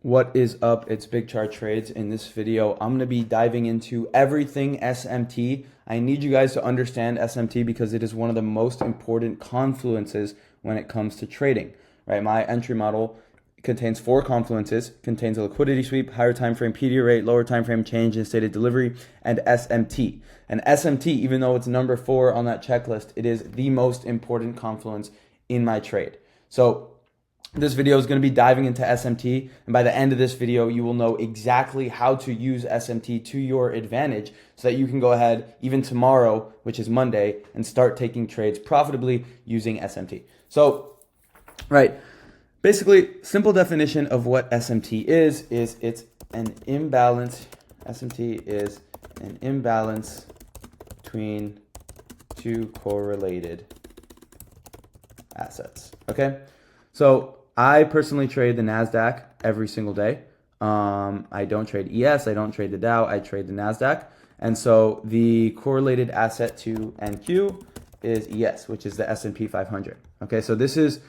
What is up? It's Big Chart Trades. In this video, I'm going to be diving into everything SMT. I need you guys to understand SMT because it is one of the most important confluences when it comes to trading, right? My entry model contains 4 confluences, contains a liquidity sweep, higher time frame PDA rate, lower time frame change in stated delivery, and SMT. And SMT, even though it's number 4 on that checklist, it is the most important confluence in my trade. So this video is going to be diving into SMT, and by the end of this video, you will know exactly how to use SMT to your advantage so that you can go ahead, even tomorrow, which is Monday, and start taking trades profitably using SMT. So, right, basically, simple definition of what SMT is it's an imbalance. SMT is an imbalance between 2 correlated assets, okay? So I personally trade the NASDAQ every single day. I don't trade ES, I don't trade the Dow, I trade the NASDAQ. And so the correlated asset to NQ is ES, which is the S&P 500. Okay, so this is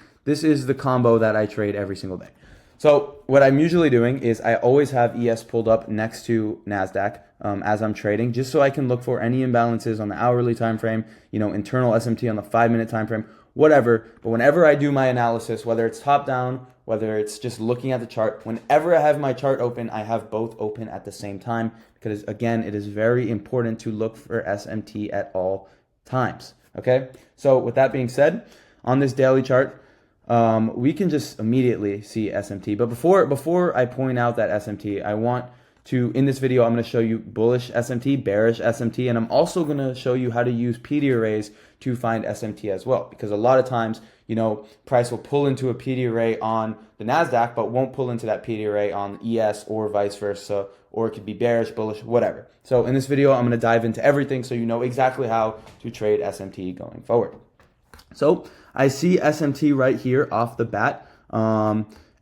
the combo that I trade every single day. So what I'm usually doing is I always have ES pulled up next to NASDAQ as I'm trading, just so I can look for any imbalances on the hourly time frame, internal SMT on the 5-minute time frame, whatever. But whenever I do my analysis, whether it's top down, whether it's just looking at the chart, whenever I have my chart open, I have both open at the same time because, again, it is very important to look for SMT at all times. Okay, so with that being said, on this daily chart, we can just immediately see SMT. But before I point out that SMT, I want to, in this video, I'm going to show you bullish SMT, bearish SMT, and I'm also going to show you how to use PD arrays to find SMT as well. Because a lot of times, price will pull into a PD array on the NASDAQ, but won't pull into that PD array on ES or vice versa, or it could be bearish, bullish, whatever. So in this video, I'm going to dive into everything so you know exactly how to trade SMT going forward. So I see SMT right here off the bat.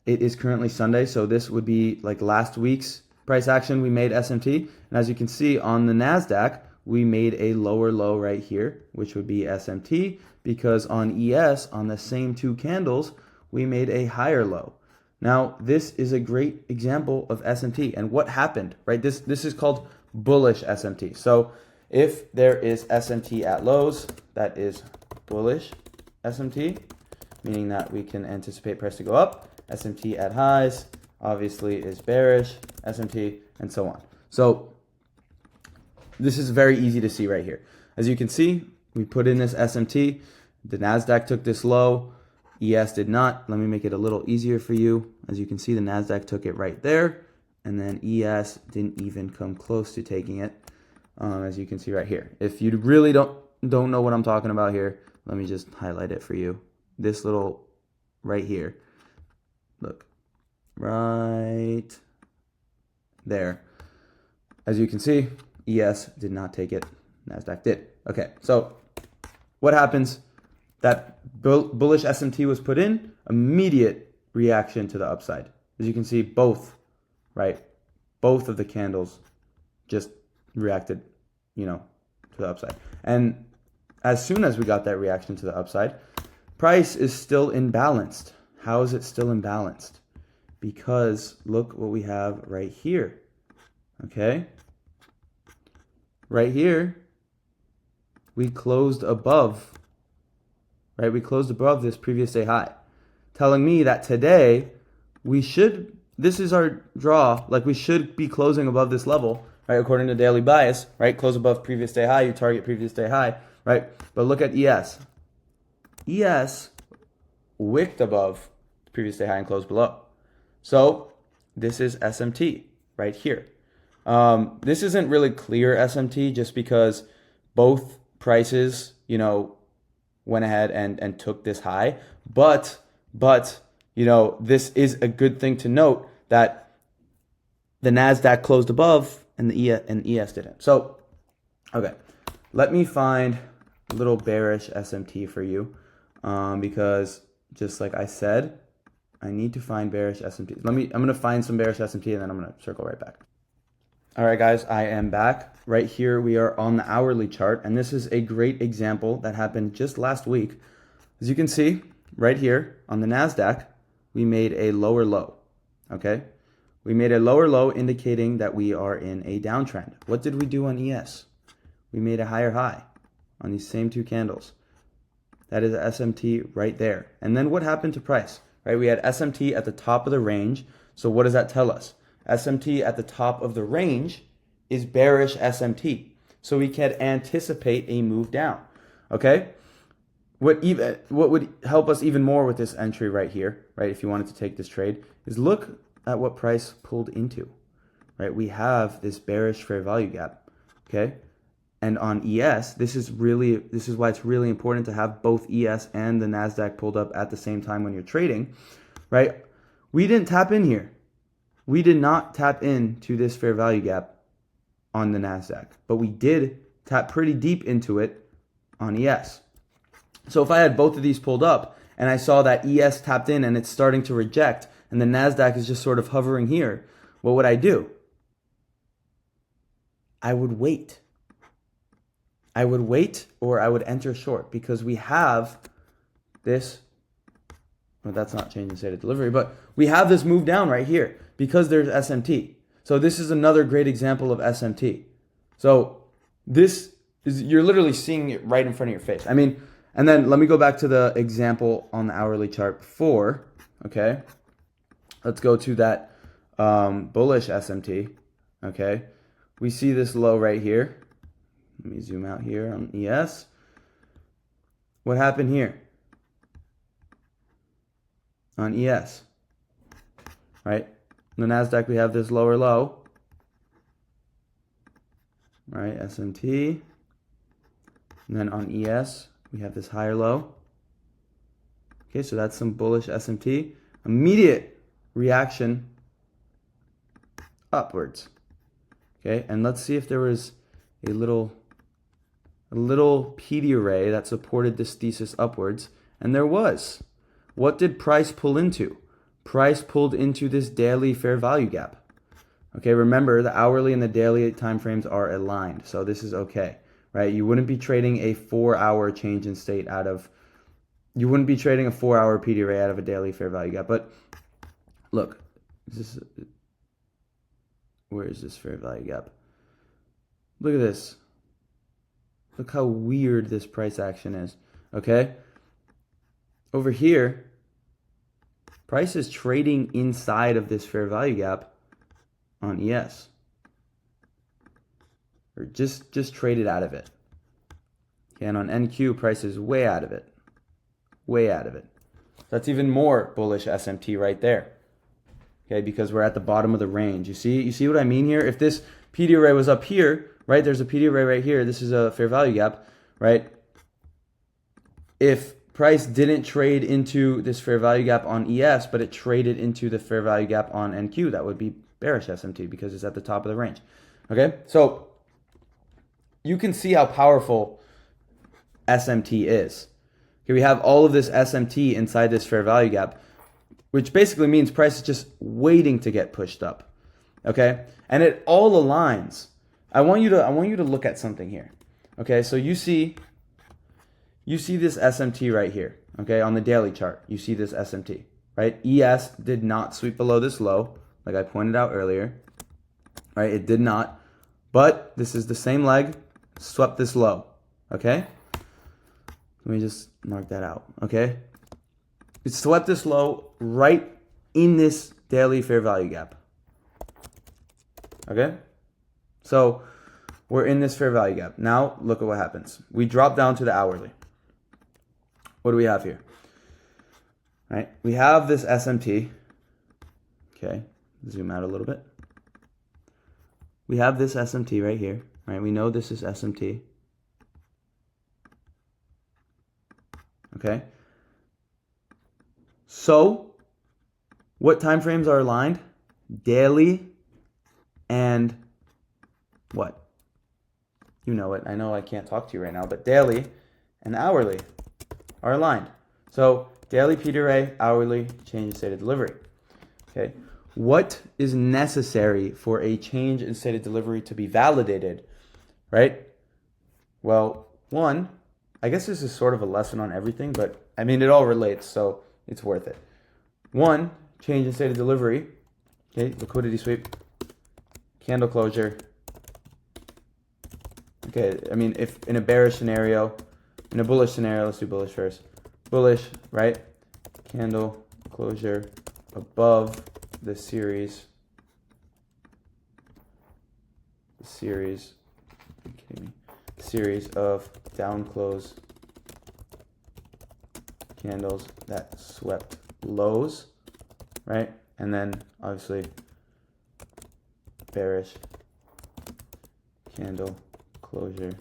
It is currently Sunday, so this would be like last week's price action. We made SMT, and as you can see on the NASDAQ, we made a lower low right here, which would be SMT, because on ES, on the same 2 candles, we made a higher low. Now, this is a great example of SMT, and what happened, right? This is called bullish SMT. So if there is SMT at lows, that is bullish SMT, meaning that we can anticipate price to go up. SMT at highs, obviously, is bearish SMT, and so on. So this is very easy to see right here. As you can see, we put in this SMT. The NASDAQ took this low. ES did not. Let me make it a little easier for you. As you can see, the NASDAQ took it right there, and then ES didn't even come close to taking it, as you can see right here. If you really don't know what I'm talking about here, let me just highlight it for you. This little right here. Look. Right there. As you can see, ES did not take it. NASDAQ did. Okay, so what happens? That bullish SMT was put in, immediate reaction to the upside. As you can see, both of the candles just reacted, to the upside. And as soon as we got that reaction to the upside, price is still imbalanced. How is it still imbalanced? Because look what we have right here, okay? Right here, we closed above, right? We closed above this previous day high, telling me that today this is our draw, like we should be closing above this level, right? According to daily bias, right? Close above previous day high, you target previous day high, right? But look at ES. ES wicked above previous day high and closed below. So this is SMT right here. This isn't really clear SMT just because both prices, went ahead and took this high. But this is a good thing to note that the NASDAQ closed above and the ES didn't. So, okay, let me find a little bearish SMT for you because just like I said, I need to find bearish SMT. I'm going to find some bearish SMT and then I'm going to circle right back. All right, guys, I am back. Right here, we are on the hourly chart, and this is a great example that happened just last week. As you can see, right here on the NASDAQ, we made a lower low, okay? We made a lower low indicating that we are in a downtrend. What did we do on ES? We made a higher high on these same two candles. That is SMT right there. And then what happened to price? Right? We had SMT at the top of the range. So what does that tell us? SMT at the top of the range is bearish SMT. So we can anticipate a move down. Okay? What would help us even more with this entry right here, right? If you wanted to take this trade, is look at what price pulled into, right? We have this bearish fair value gap, okay? And on ES, this is why it's really important to have both ES and the NASDAQ pulled up at the same time when you're trading, right? We didn't tap in here. We did not tap into this fair value gap on the NASDAQ, but we did tap pretty deep into it on ES. So if I had both of these pulled up and I saw that ES tapped in and it's starting to reject and the NASDAQ is just sort of hovering here, what would I do? I would wait. I would wait or I would enter short because we have this, well, that's not change in state of delivery, but we have this move down right here because there's SMT. So this is another great example of SMT. So this is, you're literally seeing it right in front of your face. I mean, and then let me go back to the example on the hourly chart before, okay? Let's go to that bullish SMT, okay? We see this low right here. Let me zoom out here on ES. What happened here? On ES, right? On the NASDAQ, we have this lower low, right? SMT. And then on ES, we have this higher low. Okay, so that's some bullish SMT. Immediate reaction upwards. Okay, and let's see if there was a little PD array that supported this thesis upwards, and there was. What did price pull into? Price pulled into this daily fair value gap. Okay, remember the hourly and the daily time frames are aligned, so this is okay, right? You wouldn't be trading a 4-hour change in state out of, you wouldn't be trading a 4-hour PD array out of a daily fair value gap. But look, where is this fair value gap? Look at this. Look how weird this price action is, okay? Over here, price is trading inside of this fair value gap on ES. Or just traded out of it. Okay, and on NQ, price is way out of it. Way out of it. That's even more bullish SMT right there. Okay, because we're at the bottom of the range. You see what I mean here? If this PD array was up here, right? There's a PD array right here. This is a fair value gap, right? If price didn't trade into this fair value gap on ES, but it traded into the fair value gap on NQ, that would be bearish SMT because it's at the top of the range. Okay, so you can see how powerful SMT is. Okay, we have all of this SMT inside this fair value gap, which basically means price is just waiting to get pushed up. Okay, and it all aligns. I want you to look at something here. Okay, so you see this SMT right here. Okay, on the daily chart, you see this SMT, right? ES did not sweep below this low, like I pointed out earlier. Right, it did not. But this is the same leg, swept this low. Okay, let me just mark that out. Okay, it swept this low right in this daily fair value gap. Okay, so we're in this fair value gap. Now look at what happens. We drop down to the hourly. What do we have here? Right, we have this SMT. Okay, zoom out a little bit. We have this SMT right here. Right, we know this is SMT. Okay, so what time frames are aligned? Daily and what? You know it. I know I can't talk to you right now, but daily and hourly are aligned. So daily PD array, hourly change in state of delivery. Okay, what is necessary for a change in state of delivery to be validated? Right? Well, one, I guess this is sort of a lesson on everything, but I mean, it all relates, so it's worth it. One, change in state of delivery Okay, liquidity sweep, candle closure. Okay, I mean, if in a bearish scenario, in a bullish scenario, let's do bullish first. Bullish, right? Candle closure above the series. Are you kidding me? Series of down close candles that swept lows, right? And then obviously bearish candle closure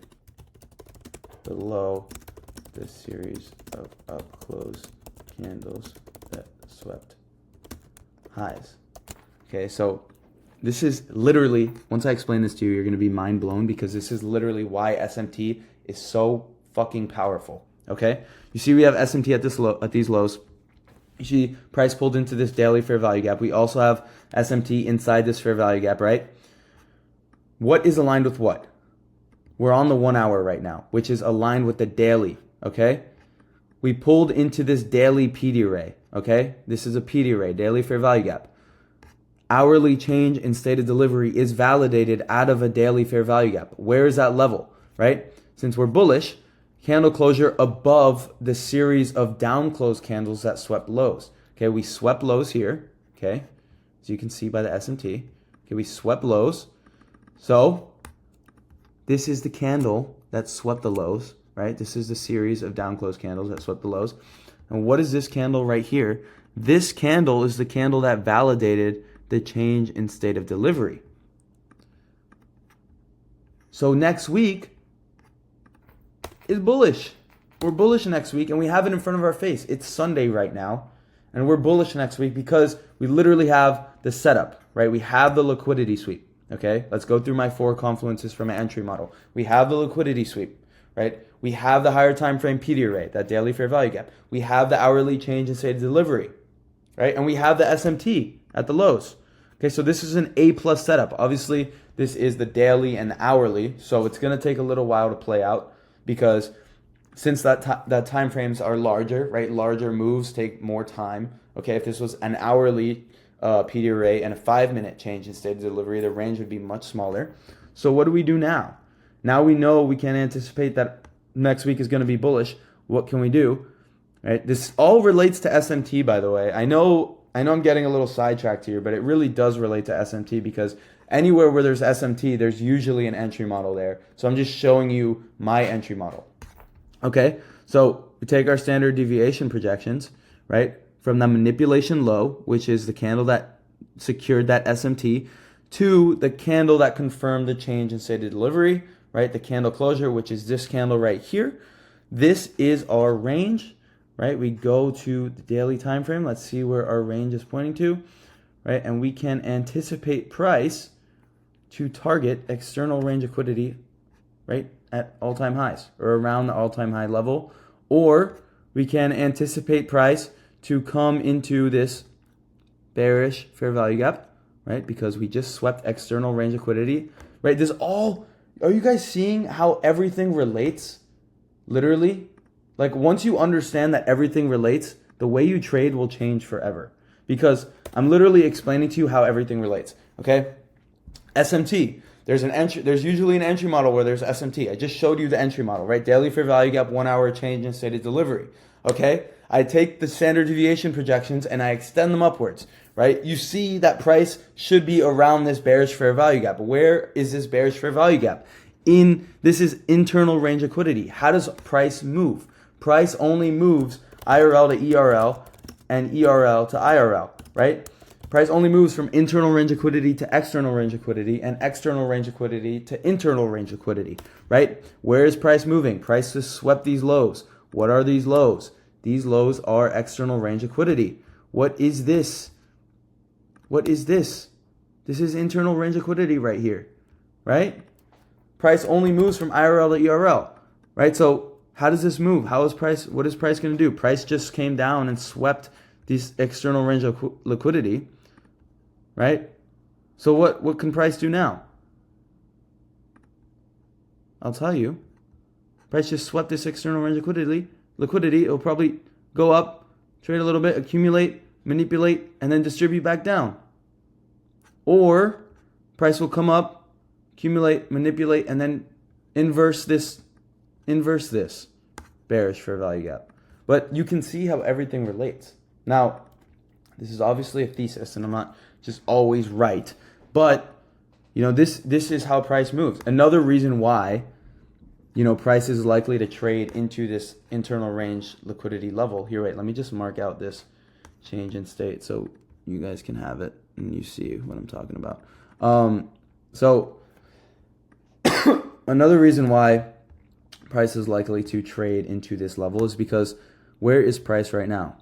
below the series of up close candles that swept highs. Okay, so this is literally, once I explain this to you, you're going to be mind blown, because this is literally why SMT is so fucking powerful. Okay, you see we have SMT at this at these lows. You see price pulled into this daily fair value gap. We also have SMT inside this fair value gap, right? What is aligned with what? We're on the 1 hour right now, which is aligned with the daily. Okay, we pulled into this daily PD array. Okay, this is a PD array, daily fair value gap. Hourly change in state of delivery is validated out of a daily fair value gap. Where is that level, right? Since we're bullish, candle closure above the series of down close candles that swept lows. Okay, we swept lows here, okay, as you can see by the SMT. Okay, we swept lows. So this is the candle that swept the lows, right? This is the series of down close candles that swept the lows. And what is this candle right here? This candle is the candle that validated the change in state of delivery. So next week is bullish. We're bullish next week, and we have it in front of our face. It's Sunday right now, and we're bullish next week because we literally have the setup, right? We have the liquidity sweep. Okay, let's go through my 4 confluences from an entry model. We have the liquidity sweep, right? We have the higher time frame PD array, that daily fair value gap. We have the hourly change in state of delivery, right? And we have the SMT at the lows. Okay, so this is an A+ setup. Obviously, this is the daily and hourly, so it's going to take a little while to play out, because since that time frames are larger, right? Larger moves take more time. Okay, if this was an hourly PD array and a 5-minute change in state of delivery, the range would be much smaller. So what do we do now? Now we know we can anticipate that next week is going to be bullish. What can we do? Right? This all relates to SMT, by the way. I know I'm getting a little sidetracked here, but it really does relate to SMT, because anywhere where there's SMT, there's usually an entry model there. So I'm just showing you my entry model. Okay, so we take our standard deviation projections, right, from the manipulation low, which is the candle that secured that SMT, to the candle that confirmed the change in state of delivery, right, the candle closure, which is this candle right here. This is our range. Right, we go to the daily time frame. Let's see where our range is pointing to, right? And we can anticipate price to target external range liquidity, right, at all-time highs or around the all-time high level, or we can anticipate price to come into this bearish fair value gap, right? Because we just swept external range liquidity, right? This all, are you guys seeing how everything relates? Literally. Like, once you understand that everything relates, the way you trade will change forever. Because I'm literally explaining to you how everything relates. Okay? SMT. There's usually an entry model where there's SMT. I just showed you the entry model, right? Daily fair value gap, 1 hour change in state of delivery. Okay? I take the standard deviation projections and I extend them upwards, right? You see that price should be around this bearish fair value gap. Where is this bearish fair value gap? This is internal range liquidity. How does price move? Price only moves IRL to ERL and ERL to IRL, right? Price only moves from internal range liquidity to external range liquidity, and external range liquidity to internal range liquidity, right? Where is price moving? Price just swept these lows. What are these lows? These lows are external range liquidity. What is this? What is this? This is internal range liquidity right here, right? Price only moves from IRL to ERL, right? So how does this move? What is price going to do? Price just came down and swept these external range of liquidity, right? So what can price do now? I'll tell you. Price just swept this external range liquidity. It'll probably go up, trade a little bit, accumulate, manipulate, and then distribute back down. or price will come up, accumulate, manipulate, and then inverse this, bearish fair value gap. But you can see how everything relates. Now, this is obviously a thesis, and I'm not just always right, but this is how price moves. Another reason why price is likely to trade into this internal range liquidity level. Here, wait, let me just mark out this change in state so you guys can have it and you see what I'm talking about. So another reason why price is likely to trade into this level is because where is price right now?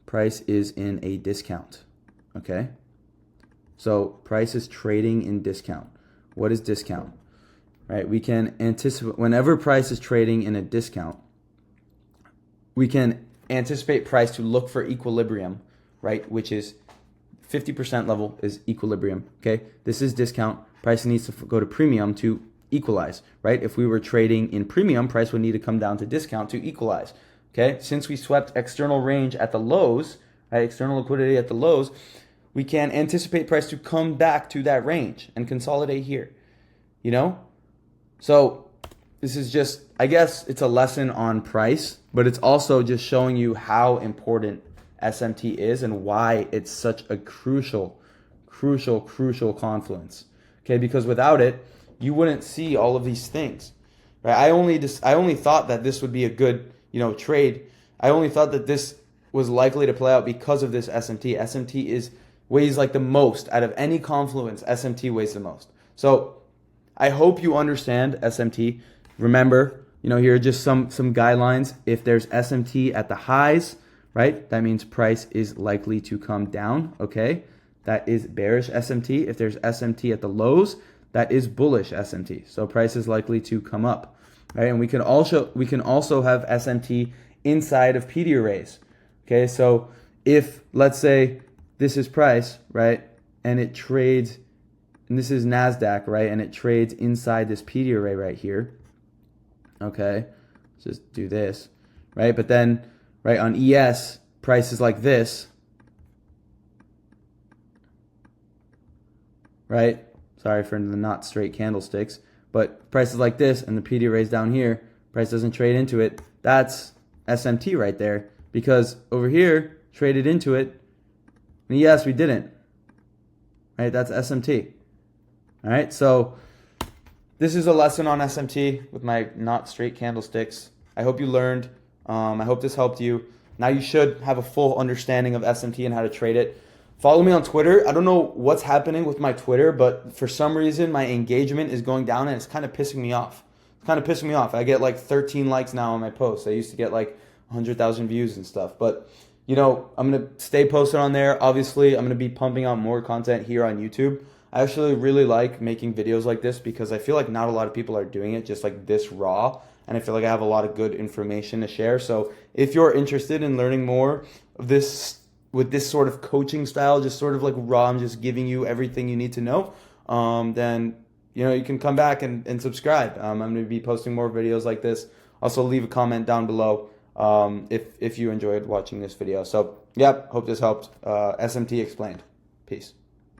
Price is in a discount, okay? So price is trading in discount. What is discount? Right, we can anticipate whenever price is trading in a discount, we can anticipate price to look for equilibrium, right? Which is 50% level is equilibrium, okay? This is discount. Price needs to go to premium to equalize, right? If we were trading in premium, price would need to come down to discount to equalize, okay? Since we swept external range at the lows, right? External liquidity at the lows, we can anticipate price to come back to that range and consolidate here, So this is just, I guess it's a lesson on price, but it's also just showing you how important SMT is and why it's such a crucial confluence. Okay, because without it, you wouldn't see all of these things. Right? I only thought that this would be a good, trade. I only thought that this was likely to play out because of this SMT. SMT weighs like the most out of any confluence. SMT weighs the most. So I hope you understand SMT. Remember, here are just some guidelines. If there's SMT at the highs, right, that means price is likely to come down, okay? That is bearish SMT. If there's SMT at the lows, that is bullish SMT. So price is likely to come up, right? And we can also have SMT inside of PD arrays, okay? So if, let's say, this is price, right, and it trades, and this is NASDAQ, right? And it trades inside this PD array right here. Okay, let's just do this, right? But then, right, on ES, price is like this, right? Sorry for the not straight candlesticks, but price is like this, and the PD array is down here. Price doesn't trade into it. That's SMT right there, because over here, traded into it, and ES, we didn't, right? That's SMT. All right, so this is a lesson on SMT with my not straight candlesticks. I hope you learned. I hope this helped you. Now you should have a full understanding of SMT and how to trade it. Follow me on Twitter. I don't know what's happening with my Twitter, but for some reason my engagement is going down and it's kind of pissing me off. I get like 13 likes now on my posts. I used to get like 100,000 views and stuff. But, I'm going to stay posted on there. Obviously, I'm going to be pumping out more content here on YouTube. I actually really like making videos like this because I feel like not a lot of people are doing it just like this raw, and I feel like I have a lot of good information to share. So if you're interested in learning more of this with this sort of coaching style, just sort of like raw, I'm just giving you everything you need to know, then you can come back and subscribe. I'm going to be posting more videos like this. Also leave a comment down below if you enjoyed watching this video. So hope this helped. SMT Explained. Peace.